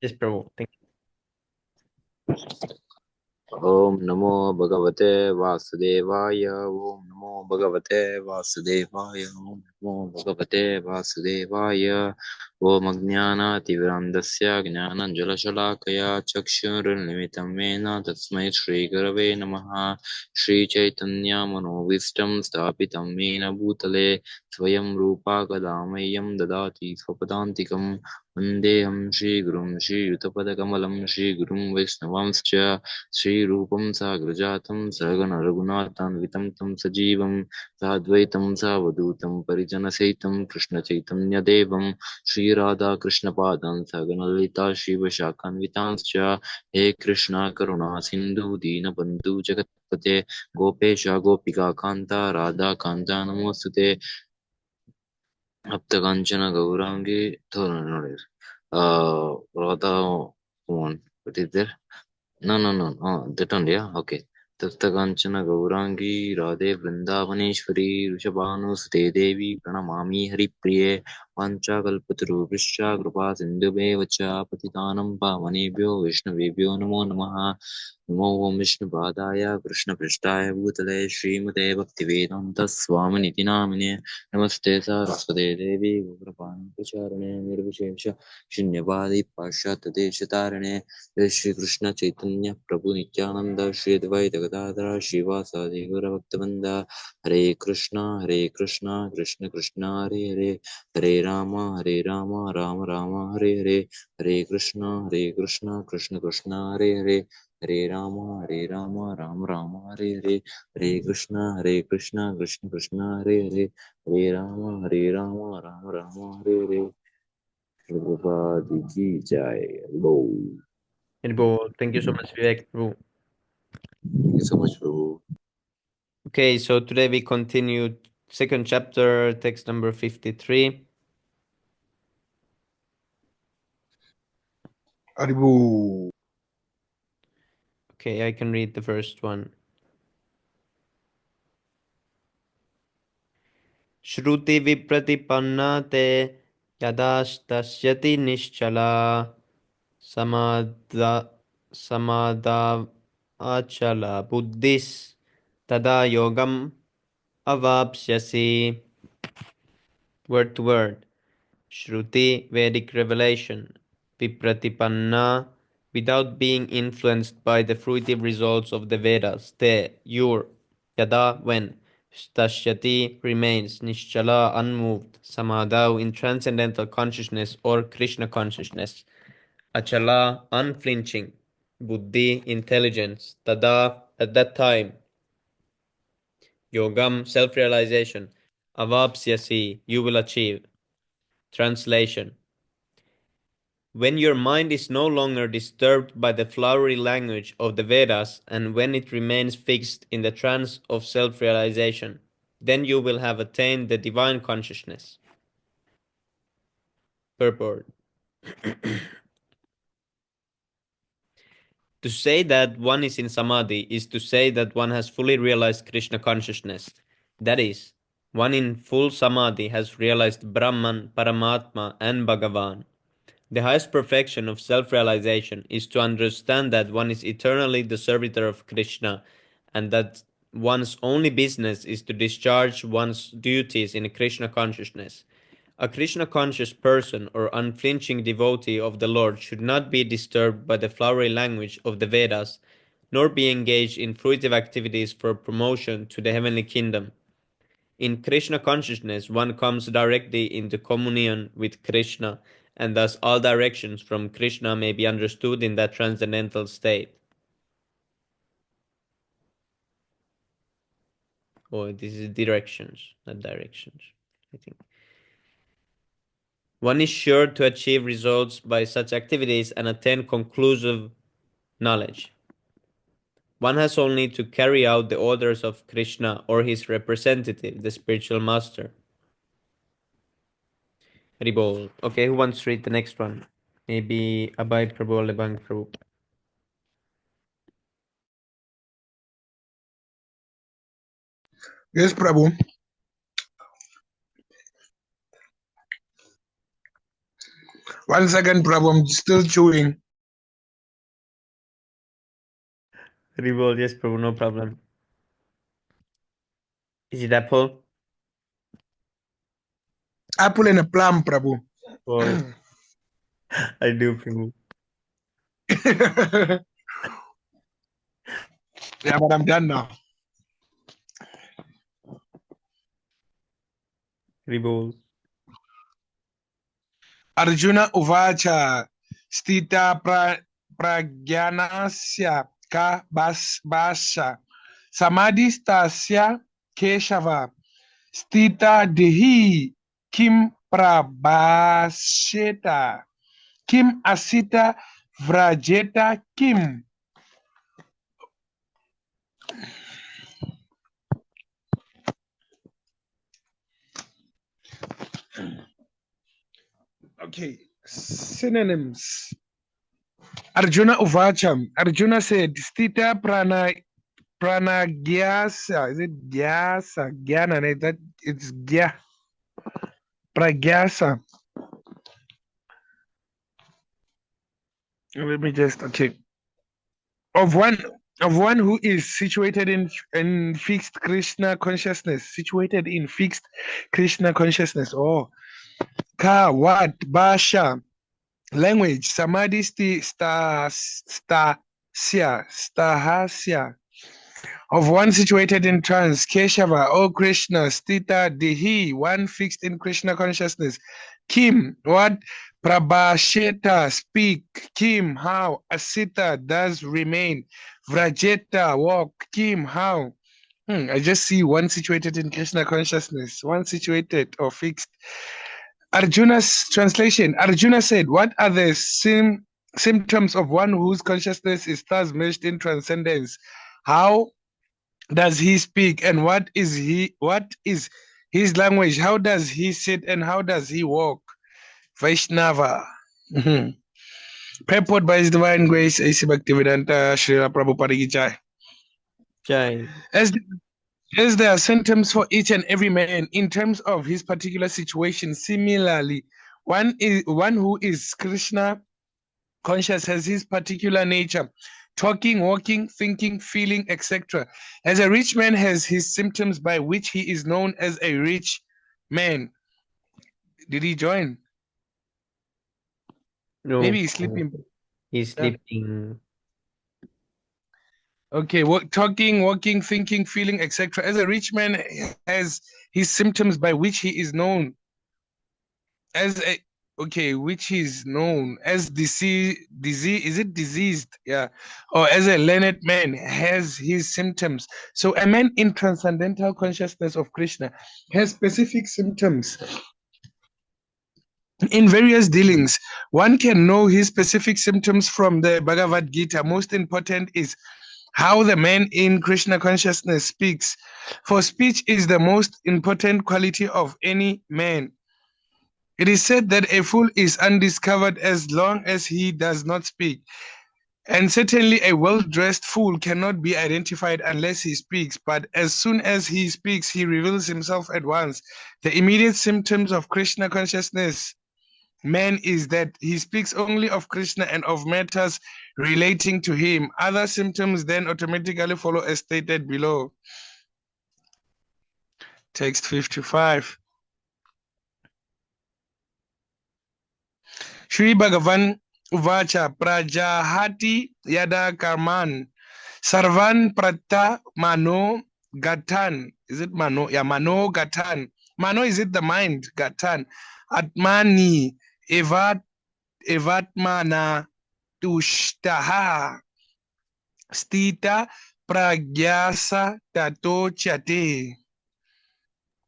Yes, Prabhu. Thank Om Namo Bhagavate Vasudevaya. Om Namo Bhagavate Vasudevaya. Om Namo Bhagavate Vasudevaya. Om Ajnana Tivrandasya Gnananjala Shalakaya Chakshurunimitam Mena Tasmai Shri Gurave Namaha. Shri Chaitanya Manovistam Stapitam Mena Bhutale Swayam Rupa Kadamayam Dadati Swapadantikam Vandeham Shri Gurum Shri Yutapadakammalam Shri Gurum Vaishnavamscha Shri Rupam Sagrajatam Sagana Raghunatham Tam Sajivam Sadvaitam Savadutam Parijana Saitam Krishna Chaitanya Devam Shri Radha Krishna Padam Sagana Lalita Shiva Shakanvitanscha He Krishna Karuna Sindhu Dina Bandhu Jagatpate Gopesha Gopika Kanta Radha Kanta Namostute Aptakanchana Gaurangi Thoranore. Radha, come on, what is there? No. That only, yeah? Okay. Taptakanchana Gaurangi Radhe Vrindavaneshwari Rishabhanusude Devi Pranamami Haripriye Panchakalpatarubhishya Kripa Sindhumevacha Patitanam Pavanebhyo Vishnavebhyo Namo Namaha Namo Om Vishnupadaya Krishna Prishtaya Bhutale Srimate Bhaktivedanta Swamini Namine Namaste Saraswate Devi Gaurapani Pracharane Nirvishesha Shunyavadi Pashattadeshatarane Shri Krishna Chaitanya Prabhu Nityananda Shri Advaita Gadadhara Shivasadi Gaurabhaktabanda Hare Krishna Krishna Krishna Hare Hare Hare Rama Rama Rama Hare Hare Hare Krishna Krishna Krishna Hare Hare Hare Rama Rama Rama Hare Hare Hare Krishna Krishna Krishna Hare Hare Hare Rama Rama Rama Hare Hare Prabhupada Ki Jai. Hello. you, Prabhu. Thank you so much, Vivek, Prabhu. Thank you so much, Prabhu. Okay, so today we continue second chapter, text number 53. Aribu. Okay, I can read the first one. Shruti vipratipanna te yadastasyati nischala samadha samadha achala buddhis tada yogam avapsyasi. Word to word. Shruti, Vedic revelation. Vipratipanna, without being influenced by the fruitive results of the Vedas. Te, your. Yada, when. Stashyati, remains. Nischala, unmoved. Samadhau, in transcendental consciousness or Krishna consciousness. Achala, unflinching. Buddhi, intelligence. Tada, at that time. Yogam, self-realization. Avapsyasi, you will achieve. Translation. When your mind is no longer disturbed by the flowery language of the Vedas and when it remains fixed in the trance of self realization, then you will have attained the divine consciousness. Purport. To say that one is in samadhi is to say that one has fully realized Krishna consciousness. That is, one in full samadhi has realized Brahman, Paramatma, and Bhagavan. The highest perfection of self realization is to understand that one is eternally the servitor of Krishna and that one's only business is to discharge one's duties in Krishna consciousness. A Krishna conscious person or unflinching devotee of the Lord should not be disturbed by the flowery language of the Vedas, nor be engaged in fruitive activities for promotion to the heavenly kingdom. In Krishna consciousness, one comes directly into communion with Krishna, and thus all directions from Krishna may be understood in that transcendental state. Oh, this is directions, not directions, I think. One is sure to achieve results by such activities and attain conclusive knowledge. One has only to carry out the orders of Krishna or his representative, the spiritual master. Haribol. Okay, who wants to read the next one? Maybe Abhay Prabhu or Lebang Prabhu. Yes, Prabhu. 1 second, Prabhu. I'm still chewing. Ribol, yes, Prabhu, no problem. Is it apple? Apple and a plum, Prabhu. Oh, I do, Prabhu. Yeah, but I'm done now. Ribol. Arjuna Uvacha Stita Pragyanasya Ka Basha Samadhistasya Keshava Stita Dehi Kim Prabhasheta Kim Asita Vrajeta Kim. Okay, synonyms. Arjuna Uvacham. Arjuna said, Stita Pranagyasa. Is it Gyasa? Gyana, that it's Gya. Pragyasa. Let me just okay. Of one who is situated in fixed Krishna consciousness. Situated in fixed Krishna consciousness. Oh. Ka, what, Basha, language, Samadhi, Stahasya, of one situated in trance, Keshava, O Krishna, Stita, Dehi, one fixed in Krishna consciousness, Kim, what, Prabhasheta, speak, Kim, how, Asita, does remain, Vrajeta, walk, Kim, how. I just see one situated in Krishna consciousness, one situated or fixed. Arjuna's translation. Arjuna said, what are the symptoms of one whose consciousness is thus merged in transcendence? How does he speak and what is his language? How does he sit and how does he walk? Vaishnava. Purport by His Divine Grace, A.C. Bhaktivedanta Srila Prabhupada Ki Jai. Jai. As there are symptoms for each and every man in terms of his particular situation. Similarly, one who is Krishna conscious has his particular nature, talking, walking, thinking, feeling, etc. As a rich man has his symptoms by which he is known as a rich man. Did he join? No, Maybe he's sleeping. he's sleeping. Okay, talking, walking, thinking, feeling, etc. As a rich man has his symptoms by which he is known as a which is known as disease, is it diseased? Yeah. Or as a learned man has his symptoms. So a man in transcendental consciousness of Krishna has specific symptoms. In various dealings, one can know his specific symptoms from the Bhagavad Gita. Most important is how the man in Krishna consciousness speaks. For speech is the most important quality of any man. It is said that a fool is undiscovered as long as he does not speak. And certainly a well-dressed fool cannot be identified unless he speaks. But as soon as he speaks, he reveals himself at once. The immediate symptoms of Krishna consciousness man is that he speaks only of Krishna and of matters relating to him. Other symptoms then automatically follow as stated below. Text 55. Shri Bhagavan Uvacha Prajahati Yada Karman Sarvan Prata Mano Gatan. Is it Mano? Yeah, Mano Gatan. Mano, is it the mind? Gatan. Atmani Evatmana Tushtaha Stita Pragyasa Tato Chate.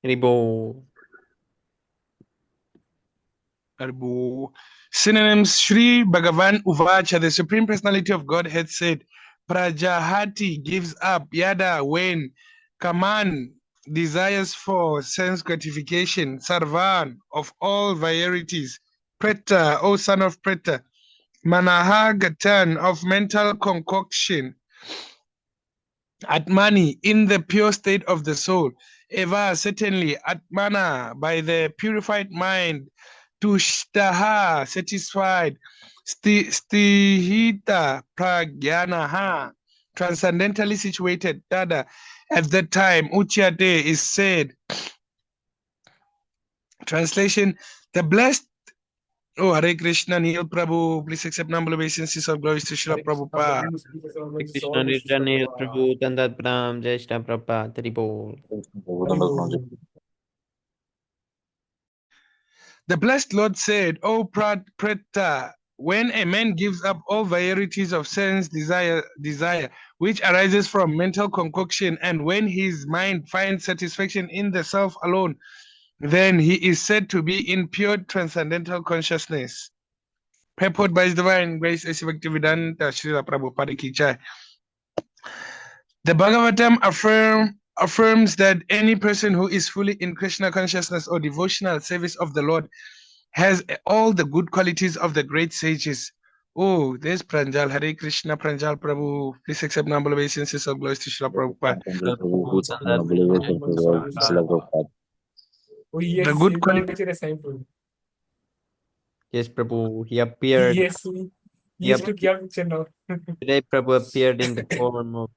Ribo. Synonyms. Sri Bhagavan Uvacha, the Supreme Personality of Godhead said, Prajahati gives up, Yada when, Kaman desires for sense gratification, Sarvan of all varieties, Preta, O son of Preta, Manaha Gatan of mental concoction, Atmani in the pure state of the soul, Eva certainly, Atmana by the purified mind, tushtaha, satisfied, stihita pragyanaha, transcendentally situated. Tada. At that time, uchyate is said. Translation: the blessed. Oh, Hare Krishna, Neil Prabhu, please accept humble obeisances of glories to Srila Prabhupada. Hare Krishna Nirjanil Prabhu Dandat Pram Jai Shri Prabhupada Hari Bol. The blessed Lord said, O Preta, when a man gives up all varieties of sense desire, which arises from mental concoction, and when his mind finds satisfaction in the self alone, then he is said to be in pure transcendental consciousness. Purport by His Divine Grace as Bhaktivedanta Srila Prabhupada Ki Jai. The Bhagavatam affirms that any person who is fully in Krishna consciousness or devotional service of the Lord has all the good qualities of the great sages. Oh, there's Pranjal. Hare Krishna, Pranjal Prabhu. Please accept humble obeisances of glories to Srila Prabhupada. Prabhu Dandat Pram Jai Shri Prabhupada. Oh, yes, The good quality. Yes, Prabhu, he appeared. Yes, yes, took your picture now. Today Prabhu appeared in the form of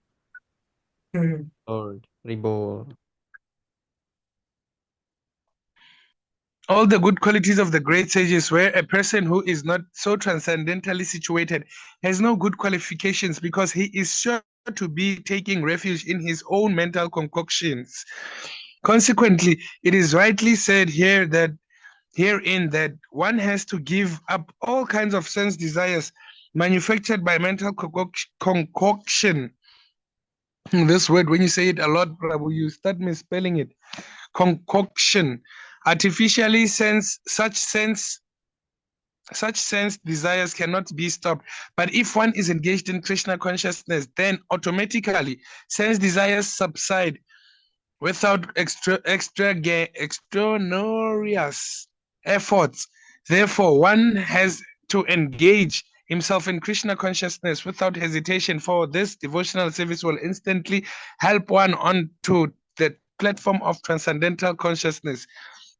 Lord Hari Bol. All the good qualities of the great sages, where a person who is not so transcendentally situated has no good qualifications because he is sure to be taking refuge in his own mental concoctions. Consequently, it is rightly said here that herein that one has to give up all kinds of sense desires manufactured by mental concoction. This word, when you say it a lot, Prabhu, you start misspelling it. Concoction. Artificially such sense desires cannot be stopped. But if one is engaged in Krishna consciousness, then automatically sense desires subside without extraneous efforts. Therefore, one has to engage himself in Krishna consciousness without hesitation, for this devotional service will instantly help one onto the platform of transcendental consciousness.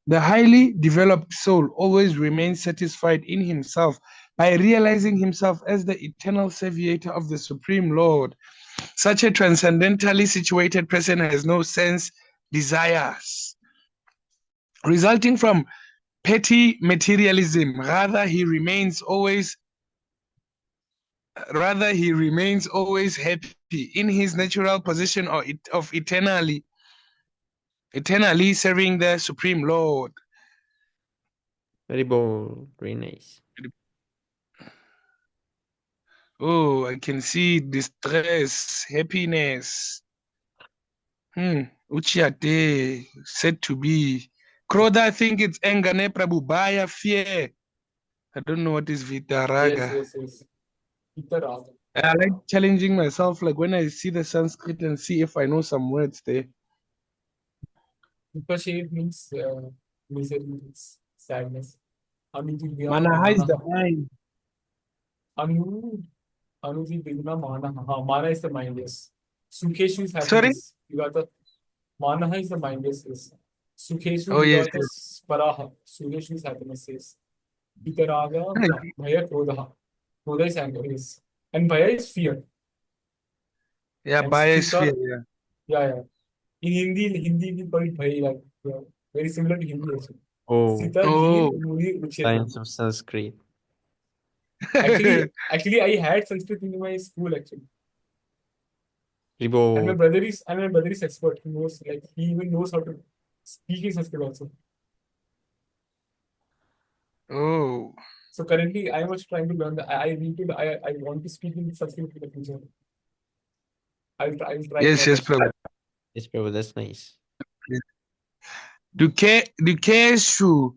The highly developed soul always remains satisfied in himself by realizing himself as the eternal saviator of the Supreme Lord. Such a transcendentally situated person has no sense desires resulting from petty materialism. Rather, he remains always happy in his natural position of eternally serving the Supreme Lord. Hari Bol. Very nice. Oh, I can see distress, happiness. Uchiyate, said to be. Krodha, I think it's anger, ne Prabhu, baya, fear. I don't know what is Vitaraga. Yes. Vitaraga. I like challenging myself, like when I see the Sanskrit and see if I know some words there. Vipashade means misery, means sadness. Manaha is the mind. Anuji Vigna Manaha. Mana is the mind, yes. Sukheshu is happiness. Sorry? You got the Manaha is the mind, yes. Sukheshu, Oh, you yes, got the Sparaha. Sukheshu is happiness, yes. Vitaraga, Bhaya, Krodha. Krodha is anger, yes. And Bhaya is fear. Yeah, And biosphere, Sthita, yeah. yeah. In Hindi we call it Bhaya, like, yeah. Very similar to Hindi also. Oh, Sita, Oh. Dhir, Muni, Uchyate. science of Sanskrit. Actually, I had Sanskrit in my school actually. Hari And Bol. my brother is expert. He knows, like, he even knows how to speak in Sanskrit also. Oh. So currently, I was trying to learn that. I want to speak in Sanskrit in the future. I'll try. Yes, my yes, best. Prabhu. Yes, Prabhu, that's nice. Dukeshu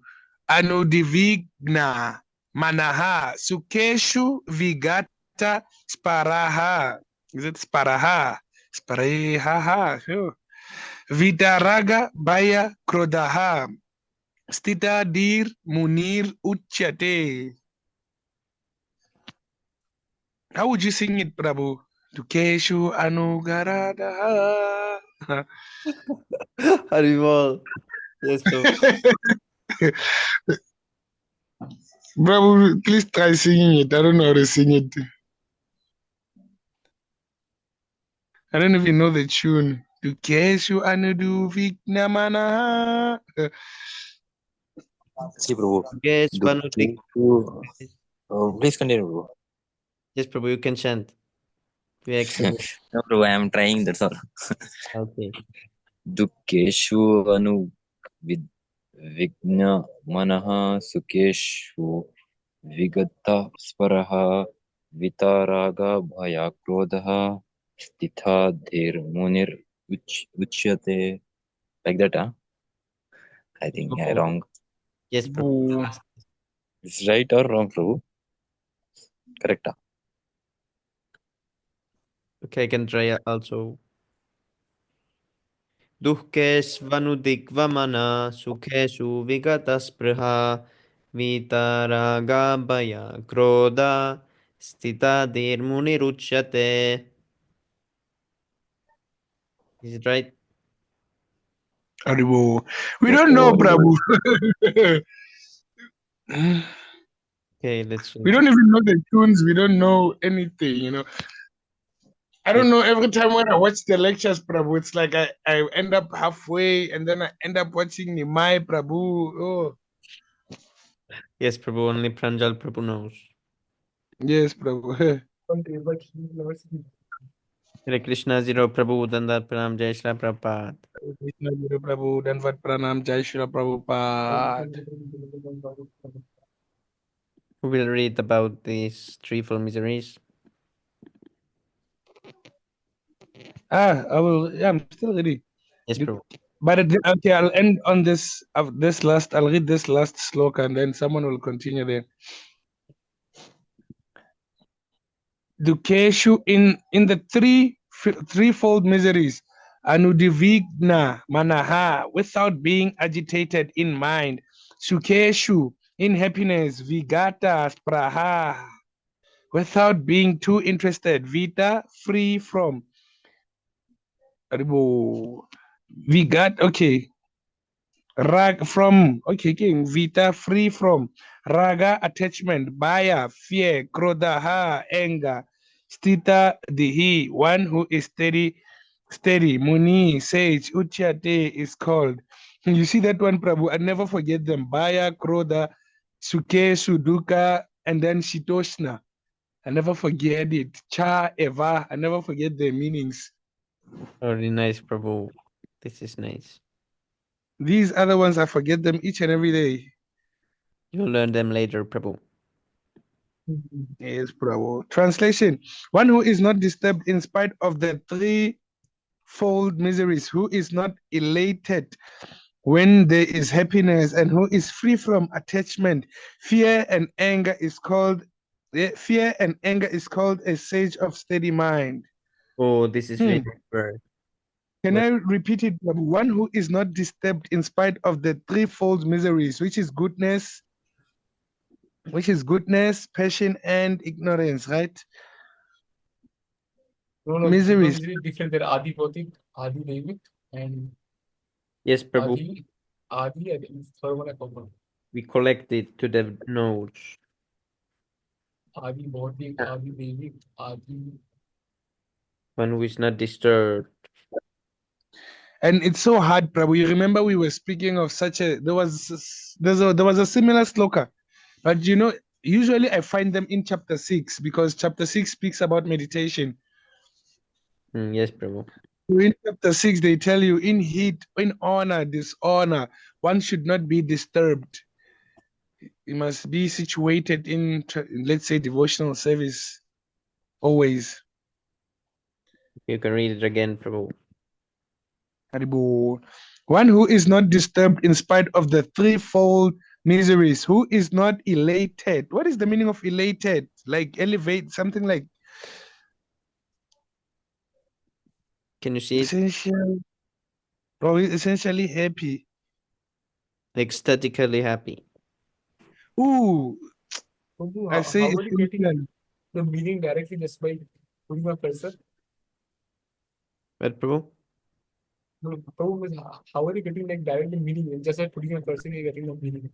anudivigna manaha sukeshu vigata sparaha. Is it sparaha? Sparaha. Sure. Vitaraga baya krodaha. Stita dir munir uchyate. How would you sing it, Prabhu? Dukeshu anugaradaha. Hari Bol. Yes, Prabhu. Bro, please try singing it. I don't know how to sing it. I don't even know the tune. Dukeshu anudu Vignamana. See, Prabhu. Yes, Vanutik. Please continue, Prabhu. Yes, Prabhu, you can chant. We accept. No, Prabhu, I am trying, that's all. Okay. Dukkeshu anu vigna manaha sukeshu vigata sparaha vitaraga bhaya krodha stitha dhir munir uchyate. Like that, huh? I think I wrong. Yes, Prabhu. Boo. Is right or wrong, Prabhu? Correct, huh? Okay, I can try also. Duhkesvanudigvamana sukhesu vigataspriha vitaragabhaya krodha stitadirmuniruchyate. Is it right? Aribo. We Yes, don't know, Prabhu. Prabhu. Okay, let's We don't even know the tunes. We don't know anything, you know. I don't know. Every time when I watch the lectures, Prabhu, it's like I end up halfway and then I end up watching Nimai, Prabhu. Oh, Yes, Prabhu, only Pranjal Prabhu knows. yes, Prabhu. Okay, but he never seen. Hare Krishna Zero Prabhu Dandar Pranam Jai Shri Prabhupada. Krishna Guru Prabhu, Danvat Pranam, Jai Shri Prabhupada. Who will read about these threefold miseries? I will. Yeah, I'm still ready. Yes, Prabhu. But okay, I'll end on this. This last. I'll read this last sloka, and then someone will continue there. Dukeshu in the threefold miseries, anudivigna manaha, without being agitated in mind, sukeshu in happiness, vigata spraha, without being too interested, vita free from, vigat okay, rag from king vita free from raga attachment, baya fear, krodha anger, stita dihi one who is steady, muni sage, uchyate is called. You see that one, Prabhu? I never forget them. Baya, krodha, suke, suduka, and then shitoshna. I never forget it. Cha, eva. I never forget their meanings. Very nice, Prabhu. This is nice. These other ones, I forget them each and every day. You'll learn them later, Prabhu. Yes, Prabhu. Translation: one who is not disturbed in spite of the threefold miseries, who is not elated when there is happiness, and who is free from attachment. Fear and anger is called a sage of steady mind. Oh, this is very rare. Can I repeat it? One who is not disturbed in spite of the threefold miseries, which is goodness, passion, and ignorance, right? No, Miseries. misery different. There are Adi Bhautik, Adi Devik, and Yes, Prabhu. Adi, I think third one I forgot. We collect it to the notes. Adi Bhautik, Adi Devik, Adi. One who is not disturbed. And it's so hard, Prabhu. You remember we were speaking of there was a similar sloka, but you know, usually I find them in chapter 6 because chapter 6 speaks about meditation. Yes, Prabhu. In chapter 6, they tell you in heat, in honor, dishonor, one should not be disturbed. You must be situated in, let's say, devotional service always. You can read it again, Prabhu. Haribo. One who is not disturbed in spite of the threefold miseries, who is not elated. What is the meaning of elated? Like elevate, something like Can you see it? Essentially happy. Ecstatically happy. Ooh, I say how are you getting essential. the meaning directly just by putting a cursor? What, Prabhu? No, problem is how are you getting like directly meaning just by putting a cursor? You're getting the meaning.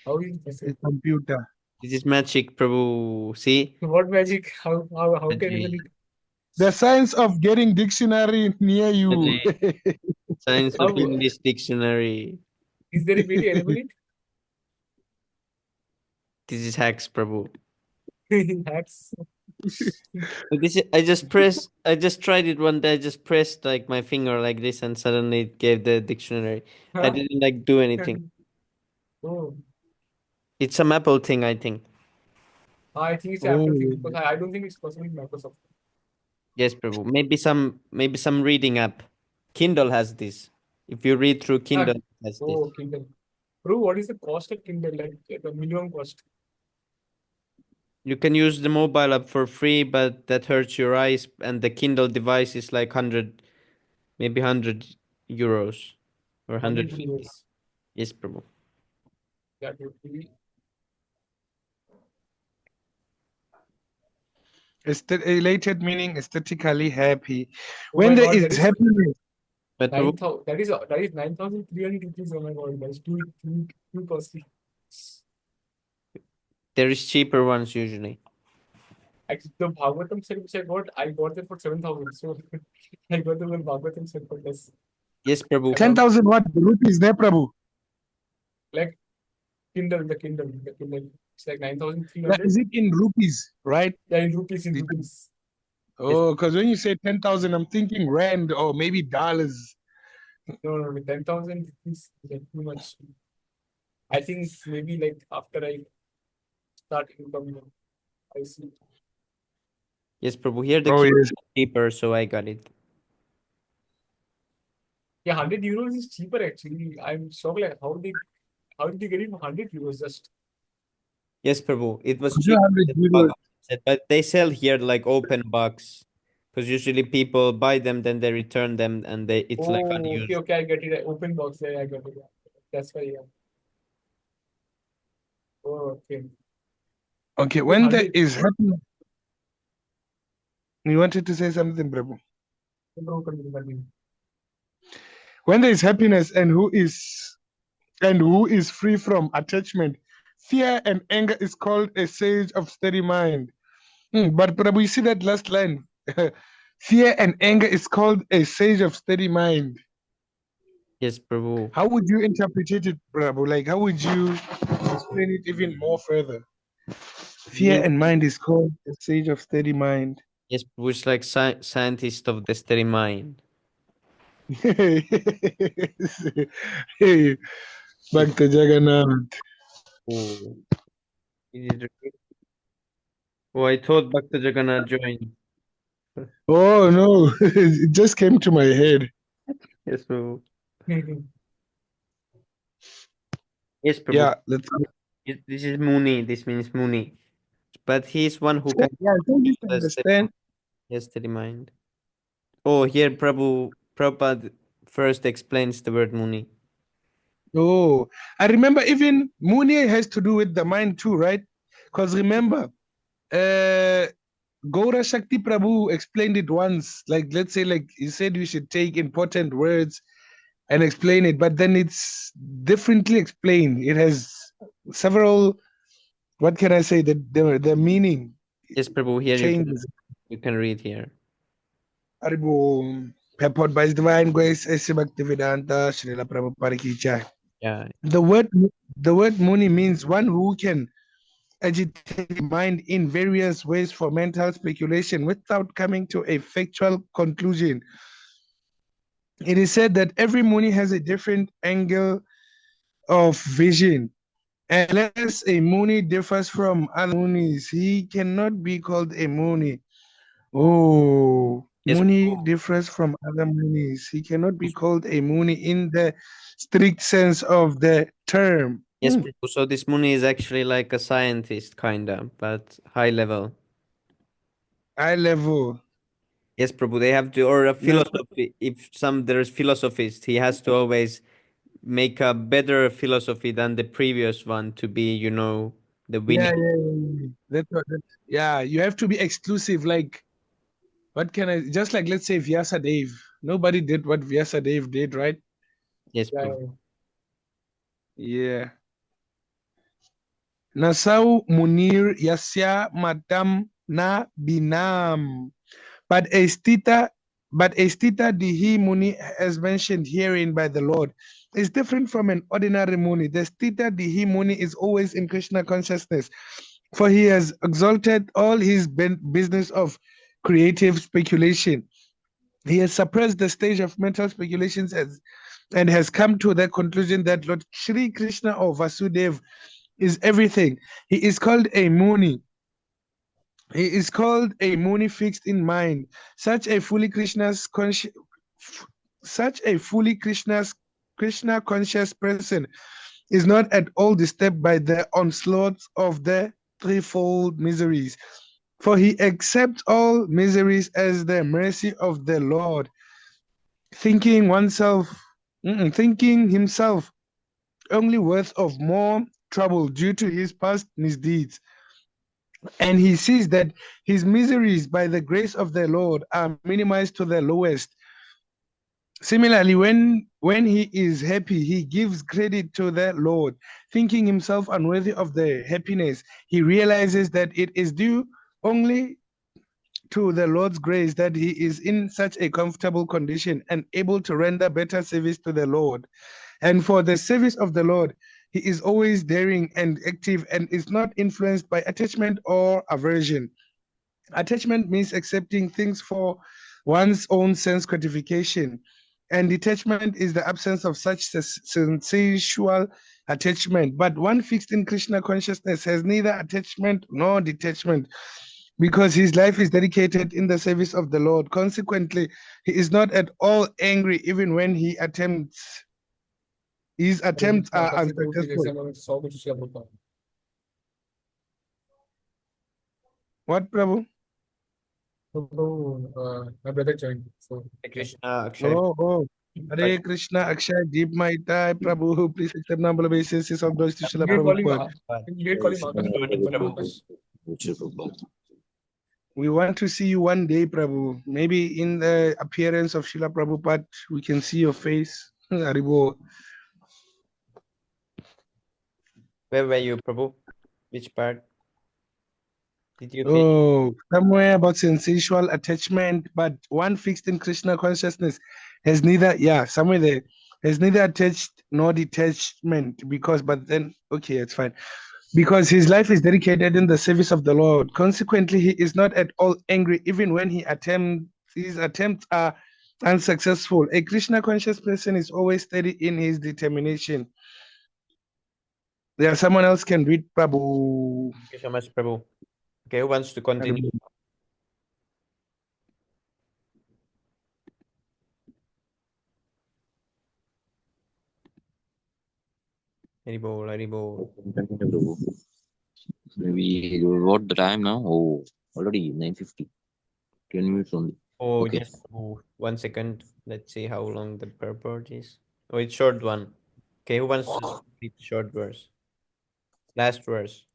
How is it A possible? computer. This is magic, Prabhu. See? What magic? How can Magic. even The science of getting dictionary near you. Magic. Science of how English dictionary. is there a way to enable it? This is hacks, Prabhu. Hacks. This is, I just tried it one day. I just pressed like my finger like this, and suddenly it gave the dictionary. I Huh? didn't like do anything. Oh, It's some Apple thing, I think. I think it's Oh, Apple thing because I don't think it's possible in Microsoft. Yes, Prabhu. Maybe some reading app. Kindle has this. If you read through Ah, Kindle, it has this. oh, Kindle. Bro, what is the cost of Kindle? Like the minimum cost? You can use the mobile app for free, but that hurts your eyes, and the Kindle device is like 100, maybe 100 euros or 100 150. euros. Yes, Prabhu. That would be. elated meaning aesthetically happy. Oh When my there God, is happiness, But Prabhu, 9,000. That is 9,300 rupees. Oh my God, that's too costly. there is cheaper ones usually. Actually, the Bhagavatam set which I got that for 7,000. So I got the one Bhagavatam set for less. Yes, Prabhu. 10,000 what rupees there, Prabhu? Like the Kindle. It's like That 9,300. is it in rupees, right? Yeah, in rupees, Yes, Oh, because when you say 10,000, I'm thinking rand or maybe dollars. No, 10,000 is like too much. I think maybe like after I start income, I see. yes, Prabhu. Here the Oh, Kindle yes. is cheaper, so I got it. Yeah, 100 euros is cheaper actually. I'm shocked like how did they get it for 100 euros just? Yes, Prabhu. It was cheap. 200 euros. But they sell here like open box, because usually people buy them, then they return them, and it's like Oh, unused. okay, I get it. Open box, yeah, I got it. Yeah. That's why, yeah. Oh, okay. Okay, Because when there 100, is happiness, you wanted to say something, Prabhu? continue. When there is happiness and who is free from attachment, fear and anger is called a sage of steady mind. But Prabhu, you see that last line? Fear and anger is called a sage of steady mind. Yes, Prabhu. How would you interpret it, Prabhu? Like, how would you explain it even more further? Fear and mind is called a sage of steady mind. Yes, Prabhu. It's like scientist of the steady mind. Hey, Bhakta Jagannath. Oh, oh, I thought Bhakta Jagannath joined. Oh no, it just came to my head. Yes, Prabhu. Yes, Prabhu. Yeah, let's. This is Muni. This means Muni. But he's one who can Yeah, I think you the steady understand. mind. Yes, steady mind. Oh, here Prabhupada first explains the word Muni. Oh, I remember even Muni has to do with the mind too, right? Because remember, Gaura Shakti Prabhu explained it once. Like, let's say, like he said, we should take important words and explain it, but then it's differently explained. It has several. What can I say? The meaning Yes, Prabhu. Here changes. you can read here. Aribo, peppered by his divine grace, Esi Bhaktivedanta, Srila Prabhupada Ki Jai. Yeah. The word Muni means one who can agitate the mind in various ways for mental speculation without coming to a factual conclusion. It is said that every Muni has a different angle of vision. Unless a Muni differs from other Munis, he cannot be called a Muni. Oh, Yes, Muni Prabhu. differs from other Munis. He cannot be called a Muni in the strict sense of the term. Yes, Prabhu. So this Muni is actually like a scientist, kinda, but high level. High level. Yes, Prabhu. They have to, or a Yeah, philosophy. If there's philosophist, he has to always make a better philosophy than the previous one to be, the yeah, winning. yeah. Yeah, you have to be exclusive. Like, what can I, just like, let's say Vyasa Dev. Nobody did what Vyasa Dev did, right? Yes, Yeah, Prabhu. Yeah. Nasau munir yasya matam na binam. But a stita dihi muni, as mentioned herein by the Lord, is different from an ordinary muni. The stita dihi muni is always in Krishna consciousness, for he has exalted all his business of creative speculation. He has suppressed the stage of mental speculations and has come to the conclusion that Lord Shri Krishna or Vasudev is everything. He is called a Muni. He is called a Muni fixed in mind. Such a fully Krishna conscious person is not at all disturbed by the onslaughts of the threefold miseries, for he accepts all miseries as the mercy of the Lord, thinking himself only worth of more trouble due to his past misdeeds. And he sees that his miseries, by the grace of the Lord, are minimized to the lowest. Similarly, when he is happy, he gives credit to the Lord, thinking himself unworthy of the happiness. He realizes that it is due only to the Lord's grace that he is in such a comfortable condition and able to render better service to the Lord. And for the service of the Lord, he is always daring and active and is not influenced by attachment or aversion. Attachment means accepting things for one's own sense gratification, and detachment is the absence of such sensual attachment. But one fixed in Krishna consciousness has neither attachment nor detachment, because his life is dedicated in the service of the Lord. Consequently, he is not at all angry even when his attempts are unsuccessful. What, Prabhu? My brother joined. So Krishna, Akshay. Oh. Hare Krishna, Akshay, Deep Maitai, Prabhu, please accept number basis of those to Srila Prabhupada. We want to see you one day, Prabhu. Maybe in the appearance of Srila Prabhupada, we can see your face. Haribo. Where were you, Prabhu? Which part did you think? Oh, somewhere about sensual attachment, but one fixed in Krishna consciousness has neither, somewhere there, has neither attached nor detachment, but then, okay, it's fine. Because his life is dedicated in the service of the Lord. Consequently, he is not at all angry, even when his attempts are unsuccessful. A Krishna conscious person is always steady in his determination. There, someone else can read, Prabhu. Thank you so much, Prabhu. Okay, who wants to continue? Haribol. Maybe what the time now? Oh, already 9:50. 10 minutes only. Oh, Okay. yes. Oh, 1 second. Let's see how long the purport is. Oh, it's short one. Okay, who wants to read the short verse? Last verse.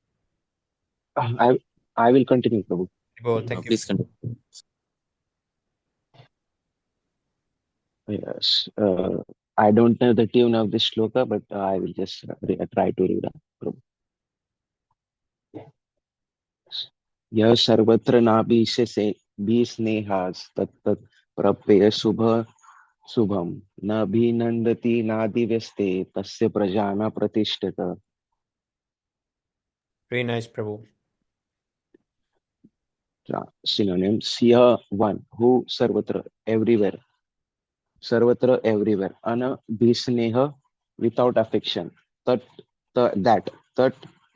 I will continue, Prabhu. Haribol, thank you. Please continue. Yes. I don't know the tune of this shloka, but I will just try to read it, Prabhu. यह सर्वत्र नाभीष्यसे भीस्नेहास्तत्तत् प्रप्यय शुभम नाभिनन्दति नादिव्यस्ते तस्य प्रजा न प्रतिष्ठित. Very nice, Prabhu. Synonyms: here one who sarvatra everywhere, sarvatra everywhere, anabhisneha without affection, tat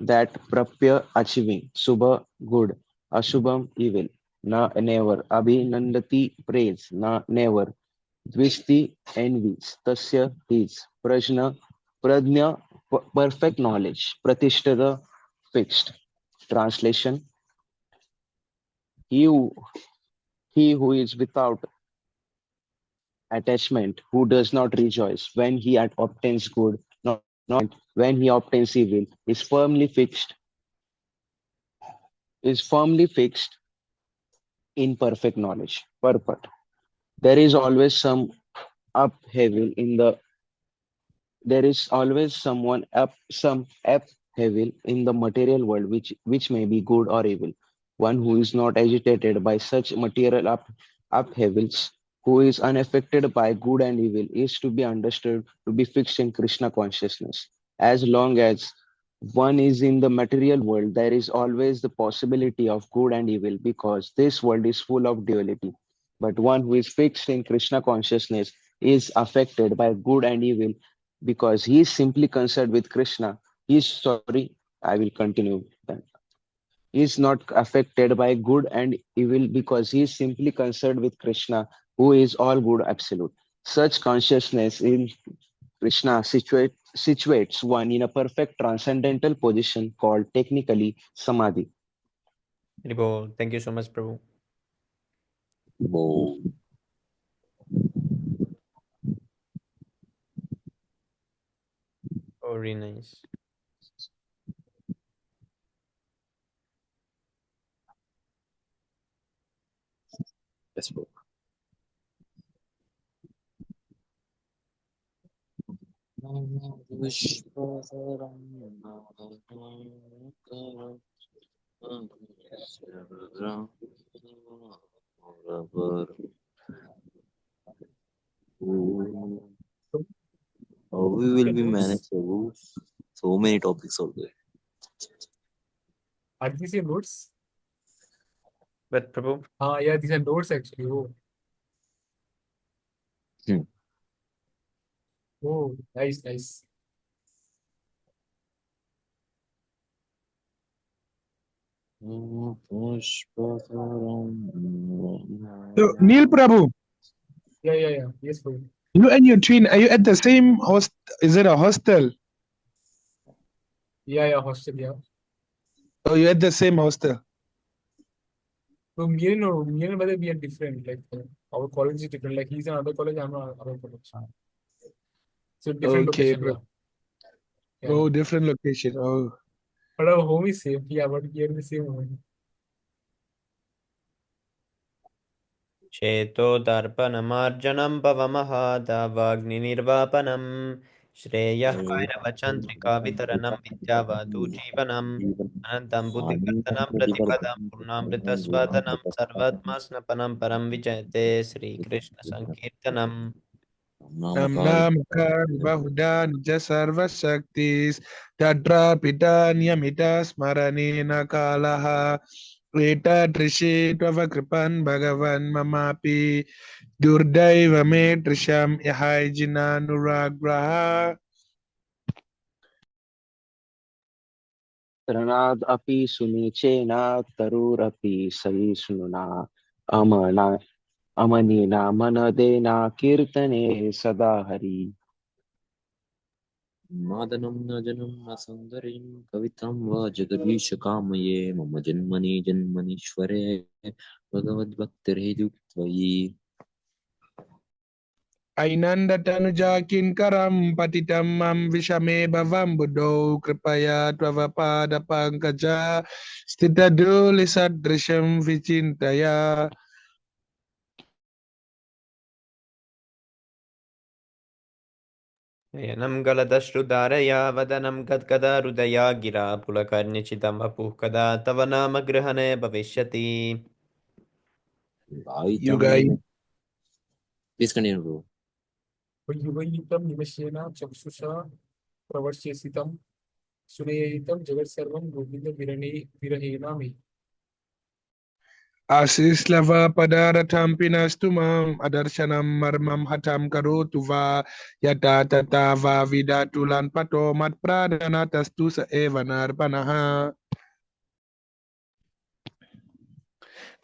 that prapya achieving, subha good, ashubham evil, na never, abhinandati praise, na never, dvisti envies, tasya his, prajna perfect knowledge, pratishtha fixed. Translation: he who is without attachment, who does not rejoice when he obtains good, not when he obtains evil, is firmly fixed in perfect knowledge. Purport: there is always some upheaval in the there is always some upheaval upheaval in the material world, which may be good or evil. One who is not agitated by such material upheavals, who is unaffected by good and evil, is to be understood to be fixed in Krishna consciousness. As long as one is in the material world, there is always the possibility of good and evil because this world is full of duality. But one who is fixed in Krishna consciousness is affected by good and evil because he is simply concerned with Krishna. He is sorry, I will continue then. He is not affected by good and evil because he is simply concerned with Krishna, who is all good absolute. Such consciousness in Krishna situates one in a perfect transcendental position called technically samadhi. Haribol. Thank you so much, Prabhu. Whoa. Oh, very nice. Yes, bro. Oh, we will be managed so many topics out there. Are these your notes? But Prabhu, Yeah, these are notes actually. Oh, Hmm. oh, nice, nice. So, Neil Prabhu, Yeah. Yes, bro. you and your twin, are you at the same host? Is it a hostel? Yeah, hostel, yeah. Or you at the same hostel? So me and brother, we are different. Like our college is different. Like he's in another college, I'm in another college. So different Okay, location, bro. yeah. Oh, different location. Oh, But our home is same. Yeah, but we are in the same home. चेतोदर्पणमार्जनं भवमहादावाग्निर्वापनं श्रेयः कायरवचन्द्रिकावितरणं विद्यावादुजीवनम् अनन्तं बुद्धिवर्धनं प्रतिपदं पूर्णामृतस्वादनं सर्वात्मास्नपनं परं विजयते श्रीकृष्णसङ्कीर्तनम् Nam Namakar Bahudan Jasarva Shaktis Tatra Pitanyamita Smaranena Kalaha Reta Trishi Tvava Kripan Bhagavan Mamapi Durdaiva Me Trisham Yahai Nuragraha. Ranad api sunichena tarurapi sahisnuna amana amanina manadena kirtane sada hari. मादनं न जनं न सौन्दर्यं कवितां वा जगदीश कामये मम जन्मनि जन्मनीश्वरे भगवद्भक्तिरेदुत्वयि Ainanda Tanuja Kinkaram Patitam Mam Vishame Bhavam Buddho Kripaya Tvavapada Pankaja Stitaduli Sadrisham Vichintaya. नयनं गलदश्रुधारया वदनं गद्गदा हृदया गिरा पुलकर्निचितं वपुः कदा तव नाम गृहणे भविष्यति You guys. Please continue, bro. युगयुक्तं निमश्येन चक्षुषा प्रवर्ष्यसितं सुनयितं जगत्सर्वं गोविन्द विरहेण मे Asislava Padaratam Pinastumam Adarshanam Marmam Hatam Karotuva Yata Tatava Vidatulan Pato Mat Pradanastastusa Evanarpanaha.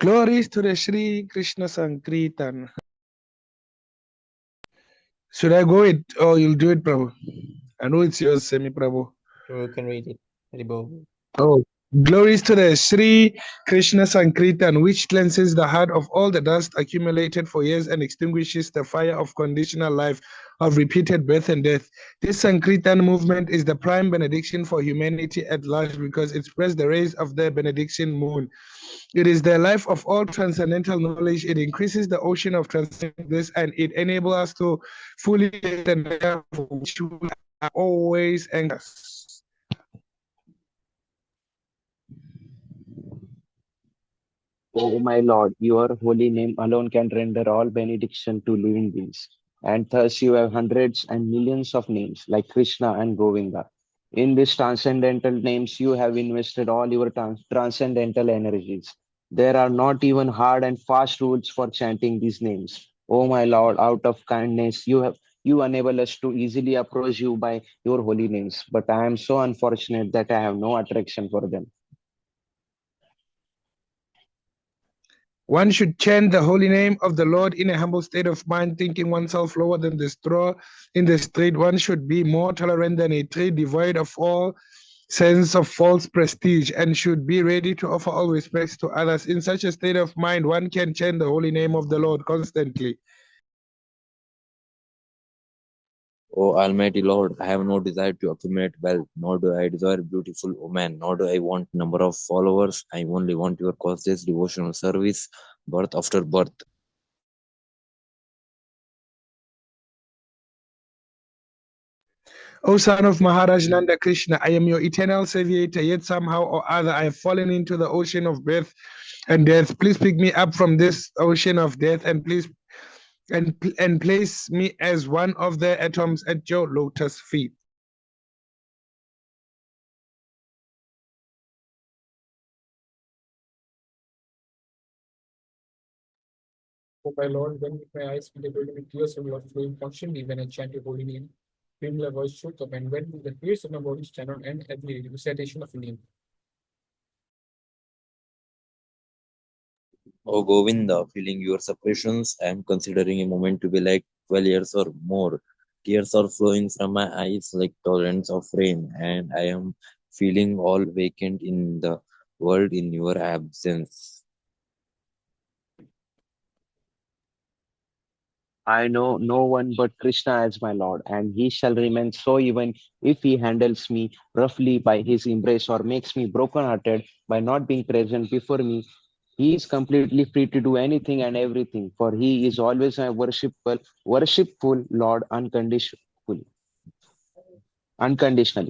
Glories to the Sri Krishna Sankirtan. Should I go it or you'll do it, Prabhu? I know it's yours, Semi Prabhu. You can read it. Haribol. Oh, glories to the Sri Krishna Sankirtan, which cleanses the heart of all the dust accumulated for years and extinguishes the fire of conditional life, of repeated birth and death. This Sankirtan movement is the prime benediction for humanity at large because it spreads the rays of the benediction moon. It is the life of all transcendental knowledge. It increases the ocean of transcendental bliss, and it enables us to fully get the nature for which we are always anxious. O my Lord, your holy name alone can render all benediction to living beings. And thus you have hundreds and millions of names like Krishna and Govinda. In these transcendental names, you have invested all your transcendental energies. There are not even hard and fast rules for chanting these names. O my Lord, out of kindness, you enable us to easily approach you by your holy names. But I am so unfortunate that I have no attraction for them. One should chant the holy name of the Lord in a humble state of mind, thinking oneself lower than the straw in the street. One should be more tolerant than a tree, devoid of all sense of false prestige, and should be ready to offer all respects to others. In such a state of mind, one can chant the holy name of the Lord constantly. O Almighty Lord, I have no desire to accumulate wealth, nor do I desire beautiful women, nor do I want number of followers. I only want your causeless devotional service, birth after birth. O son of Maharaj Nanda Krishna, I am your eternal savior, yet somehow or other I have fallen into the ocean of birth and death. Please pick me up from this ocean of death and please and place me as one of the atoms at your lotus feet. O my Lord, when my eyes will be able to tears of your flowing constantly when I chant your holy name, when will my voice shoot up, and when will the tears of my body stand on end at the recitation of your name? O Govinda, feeling your suppressions, I am considering a moment to be like 12 years or more. Tears are flowing from my eyes like torrents of rain, and I am feeling all vacant in the world in your absence. I know no one but Krishna as my Lord, and he shall remain so even if he handles me roughly by his embrace or makes me broken-hearted by not being present before me. He is completely free to do anything and everything, for he is always a worshipful Lord unconditionally.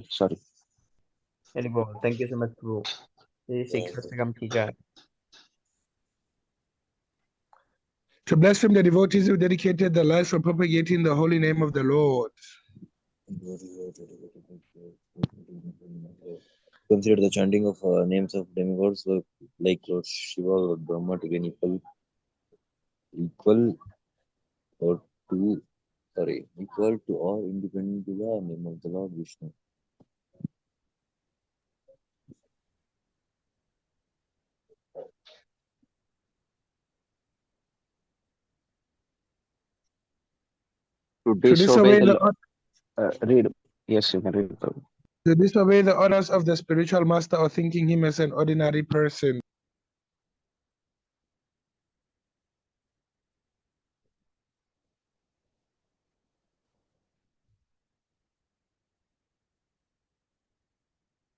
Sorry. Very well. Thank you so much, Prabhu. This is Shikshastakam ki jai. To blaspheme the devotees who dedicated their lives for propagating the holy name of the Lord. Consider the chanting of names of demigods like Lord Shiva or Lord Brahma to be equal or to equal to or independent to the name of the Lord Vishnu. To To disobey disobey the, read. Yes, you can read. Prabhu. to disobey the orders of the spiritual master or thinking him as an ordinary person.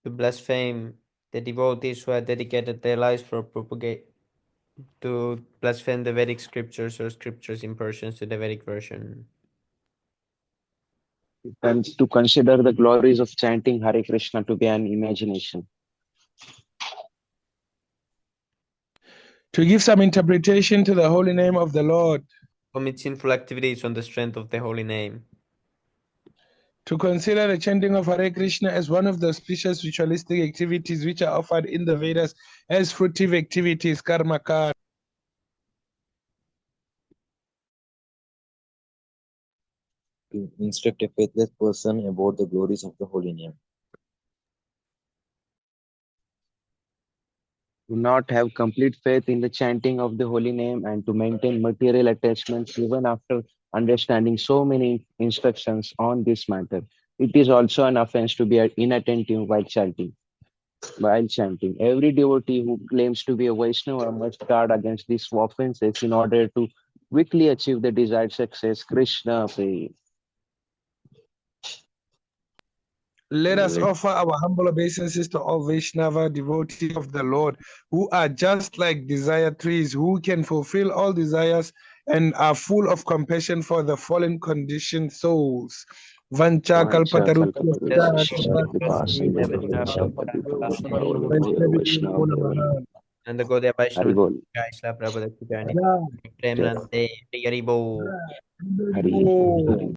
To blaspheme the devotees who had dedicated their lives for to blaspheme the Vedic scriptures or scriptures in Persian to the Vedic version. And to consider the glories of chanting Hare Krishna to be an imagination. To give some interpretation to the holy name of the Lord. Commit sinful activities on the strength of the holy name. To consider the chanting of Hare Krishna as one of the auspicious ritualistic activities which are offered in the Vedas as fruitive activities, karma kar. To instruct a faithless person about the glories of the holy name. To not have complete faith in the chanting of the holy name and to maintain material attachments even after understanding so many instructions on this matter. It is also an offense to be inattentive while chanting. Every devotee who claims to be a Vaishnava must guard against these offenses in order to quickly achieve the desired success. Krishna pray. Let us offer our humble obeisances to all Vaishnava devotees of the Lord, who are just like desire trees, who can fulfill all desires and are full of compassion for the fallen conditioned souls. Vancha kalpatarubhyascha Vaishnava And the Gaudiya Hari Vaishnava Bol. Jai Shri Prabhupada ki Jai. Yeah. Prem Nande, Hari Bol. Hari. Oh. Hari.